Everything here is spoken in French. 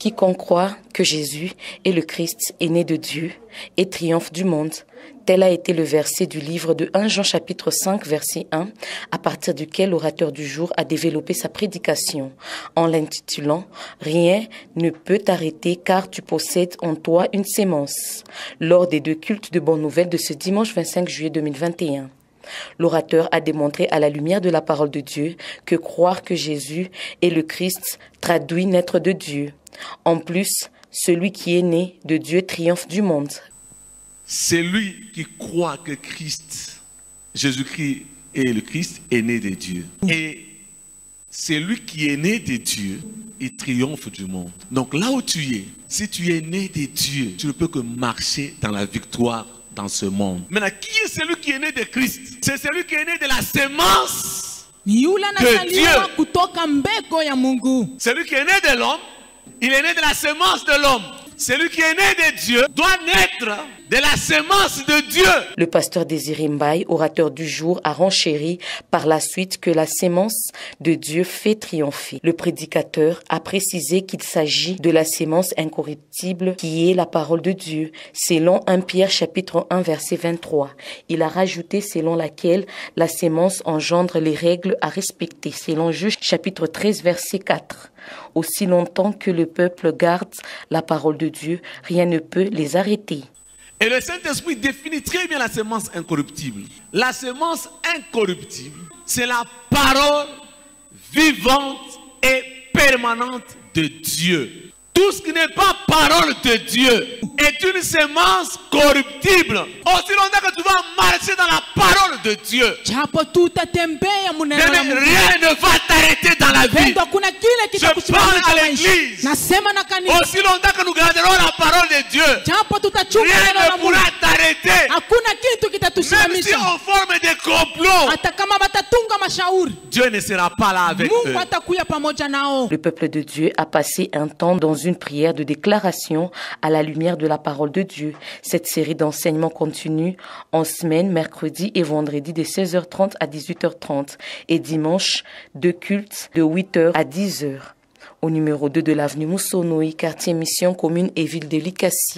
Quiconque croit que Jésus est le Christ est né de Dieu et triomphe du monde. Tel a été le verset du livre de 1 Jean chapitre 5 verset 1, à partir duquel l'orateur du jour a développé sa prédication en l'intitulant « Rien ne peut t'arrêter car tu possèdes en toi une sémence » lors des 2 cultes de bonnes nouvelles de ce dimanche 25 juillet 2021. L'orateur a démontré à la lumière de la parole de Dieu que croire que Jésus est le Christ traduit naître de Dieu. En plus, celui qui est né de Dieu triomphe du monde. Celui qui croit que Jésus-Christ est le Christ, est né de Dieu. Et celui qui est né de Dieu, il triomphe du monde. Donc là où tu es, si tu es né de Dieu, tu ne peux que marcher dans la victoire dans ce monde. Maintenant, qui est celui qui est né de Christ? C'est celui qui est né de la sémence de Dieu. Celui qui est né de l'homme, il est né de la sémence de l'homme. Celui qui est né de Dieu doit naître de la sémence de Dieu. Le pasteur Désiré Mbaye, orateur du jour, a renchéri par la suite que la sémence de Dieu fait triompher. Le prédicateur a précisé qu'il s'agit de la sémence incorruptible qui est la parole de Dieu, selon 1 Pierre chapitre 1 verset 23. Il a rajouté selon laquelle la sémence engendre les règles à respecter, selon Juge chapitre 13 verset 4. Aussi longtemps que le peuple garde la parole de Dieu, rien ne peut les arrêter. Et le Saint-Esprit définit très bien la sémence incorruptible. La sémence incorruptible, c'est la parole vivante et permanente de Dieu. Tout ce qui n'est pas parole de Dieu est une sémence corruptible. Aussi longtemps que tu vas marcher dans la parole de Dieu, rien ne va t'arrêter dans la vie. Je parle à l'église. Aussi longtemps que nous garderons la parole de Dieu, rien ne pourra t'arrêter. Même si on forme des complots, Dieu ne sera pas là avec eux. Le peuple de Dieu a passé un temps dans une prière de déclaration à la lumière de la parole de Dieu. Cette série d'enseignements continue en semaine, mercredi et vendredi de 16h30 à 18h30 et dimanche de culte de 8h à 10h. Au numéro 2 de l'avenue Moussonoï, quartier Mission, commune et ville de Likassi.